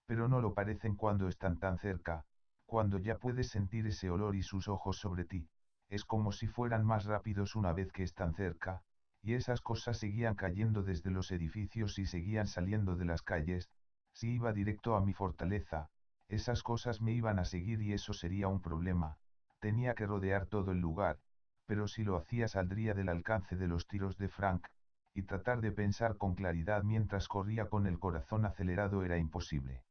pero no lo parecen cuando están tan cerca, cuando ya puedes sentir ese olor y sus ojos sobre ti. Es como si fueran más rápidos una vez que están cerca, y esas cosas seguían cayendo desde los edificios y seguían saliendo de las calles. Si iba directo a mi fortaleza, esas cosas me iban a seguir y eso sería un problema. Tenía que rodear todo el lugar, pero si lo hacía saldría del alcance de los tiros de Frank, y tratar de pensar con claridad mientras corría con el corazón acelerado era imposible.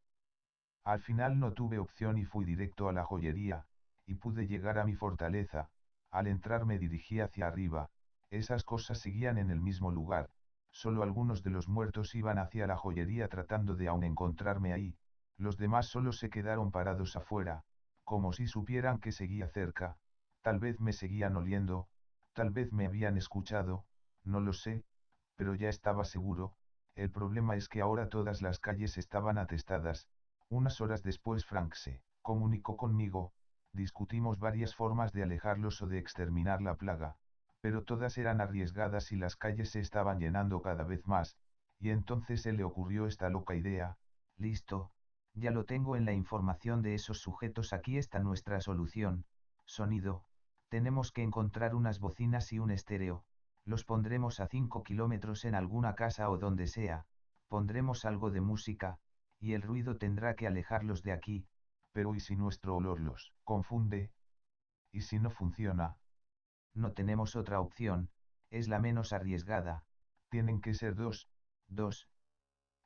Al final no tuve opción y fui directo a la joyería, y pude llegar a mi fortaleza. Al entrar me dirigí hacia arriba, esas cosas seguían en el mismo lugar, solo algunos de los muertos iban hacia la joyería tratando de aún encontrarme ahí, los demás solo se quedaron parados afuera, como si supieran que seguía cerca, tal vez me seguían oliendo, tal vez me habían escuchado, no lo sé, pero ya estaba seguro. El problema es que ahora todas las calles estaban atestadas. Unas horas después Frank se comunicó conmigo, discutimos varias formas de alejarlos o de exterminar la plaga, pero todas eran arriesgadas y las calles se estaban llenando cada vez más, y entonces se le ocurrió esta loca idea. Listo. Ya lo tengo en la información de esos sujetos. Aquí está nuestra solución. Sonido. Tenemos que encontrar unas bocinas y un estéreo. Los pondremos a 5 kilómetros en alguna casa o donde sea. Pondremos algo de música, y el ruido tendrá que alejarlos de aquí. Pero ¿y si nuestro olor los confunde? ¿Y si no funciona? No tenemos otra opción, es la menos arriesgada. Tienen que ser dos. Dos.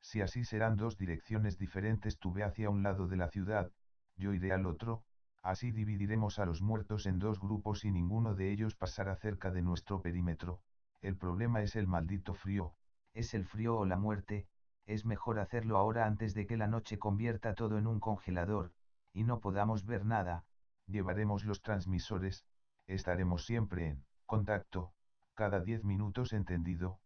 Si así serán dos direcciones diferentes, tú ve hacia un lado de la ciudad, yo iré al otro, así dividiremos a los muertos en dos grupos y ninguno de ellos pasará cerca de nuestro perímetro. El problema es el maldito frío. Es el frío o la muerte, es mejor hacerlo ahora antes de que la noche convierta todo en un congelador, y no podamos ver nada. Llevaremos los transmisores, estaremos siempre en contacto, cada 10 minutos, ¿entendido?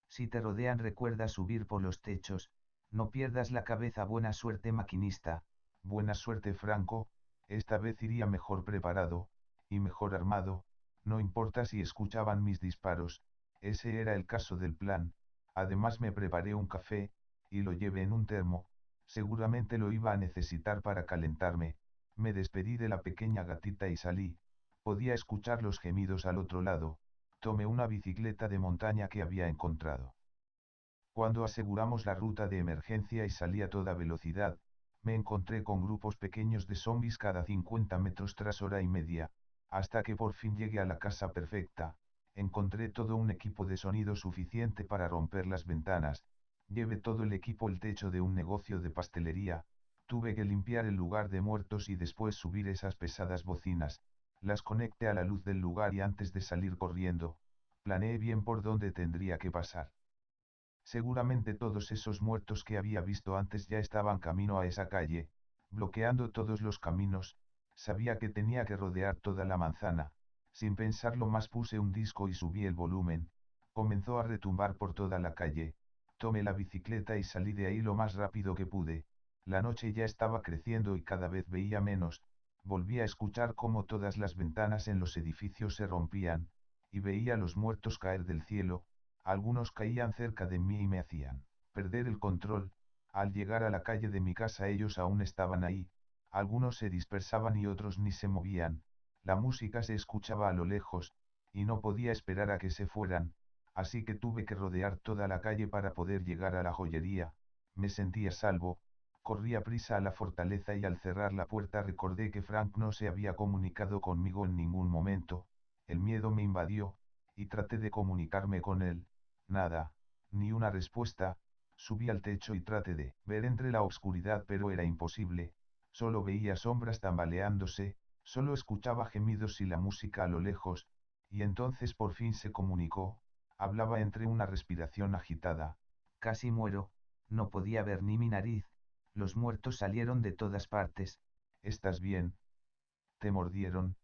Si te rodean recuerda subir por los techos, no pierdas la cabeza. Buena suerte, maquinista. Buena suerte, Franco, esta vez iría mejor preparado, y mejor armado, no importa si escuchaban mis disparos, ese era el caso del plan. Además me preparé un café, y lo llevé en un termo, seguramente lo iba a necesitar para calentarme. Me despedí de la pequeña gatita y salí, podía escuchar los gemidos al otro lado, tomé una bicicleta de montaña que había encontrado. Cuando aseguramos la ruta de emergencia y salí a toda velocidad, me encontré con grupos pequeños de zombies cada 50 metros tras hora y media, hasta que por fin llegué a la casa perfecta. Encontré todo un equipo de sonido suficiente para romper las ventanas, llevé todo el equipo al techo de un negocio de pastelería, tuve que limpiar el lugar de muertos y después subir esas pesadas bocinas, las conecté a la luz del lugar y antes de salir corriendo, planeé bien por dónde tendría que pasar. Seguramente todos esos muertos que había visto antes ya estaban camino a esa calle, bloqueando todos los caminos, sabía que tenía que rodear toda la manzana, sin pensarlo más puse un disco y subí el volumen, comenzó a retumbar por toda la calle, tomé la bicicleta y salí de ahí lo más rápido que pude, la noche ya estaba creciendo y cada vez veía menos, volví a escuchar cómo todas las ventanas en los edificios se rompían, y veía los muertos caer del cielo. Algunos caían cerca de mí y me hacían perder el control. Al llegar a la calle de mi casa ellos aún estaban ahí, algunos se dispersaban y otros ni se movían, la música se escuchaba a lo lejos, y no podía esperar a que se fueran, así que tuve que rodear toda la calle para poder llegar a la joyería. Me sentí a salvo, corrí a prisa a la fortaleza y al cerrar la puerta recordé que Frank no se había comunicado conmigo en ningún momento, el miedo me invadió, y traté de comunicarme con él. Nada, ni una respuesta. Subí al techo y traté de ver entre la oscuridad, pero era imposible, solo veía sombras tambaleándose, solo escuchaba gemidos y la música a lo lejos, y entonces por fin se comunicó, hablaba entre una respiración agitada. Casi muero, no podía ver ni mi nariz, los muertos salieron de todas partes. ¿Estás bien? ¿Te mordieron?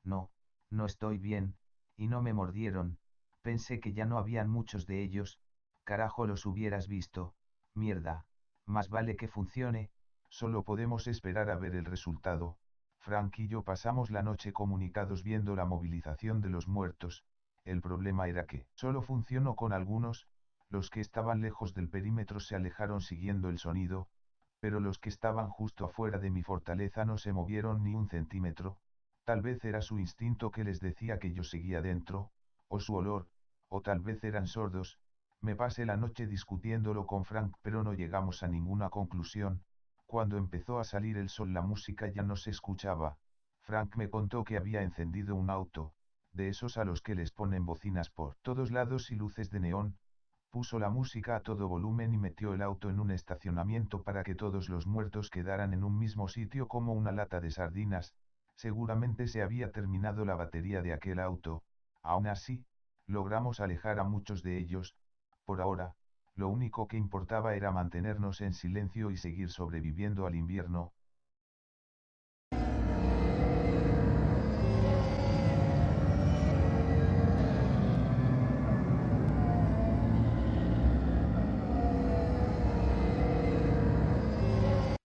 No, no estoy bien, y no me mordieron, pensé que ya no habían muchos de ellos, carajo los hubieras visto, mierda, más vale que funcione. Solo podemos esperar a ver el resultado. Frank y yo pasamos la noche comunicados viendo la movilización de los muertos. El problema era que solo funcionó con algunos, los que estaban lejos del perímetro se alejaron siguiendo el sonido, pero los que estaban justo afuera de mi fortaleza no se movieron ni un centímetro. Tal vez era su instinto que les decía que yo seguía dentro, o su olor, o tal vez eran sordos. Me pasé la noche discutiéndolo con Frank, pero no llegamos a ninguna conclusión. Cuando empezó a salir el sol la música ya no se escuchaba. Frank me contó que había encendido un auto, de esos a los que les ponen bocinas por todos lados y luces de neón. Puso la música a todo volumen y metió el auto en un estacionamiento para que todos los muertos quedaran en un mismo sitio como una lata de sardinas. Seguramente se había terminado la batería de aquel auto. Aún así, logramos alejar a muchos de ellos. Por ahora, lo único que importaba era mantenernos en silencio y seguir sobreviviendo al invierno.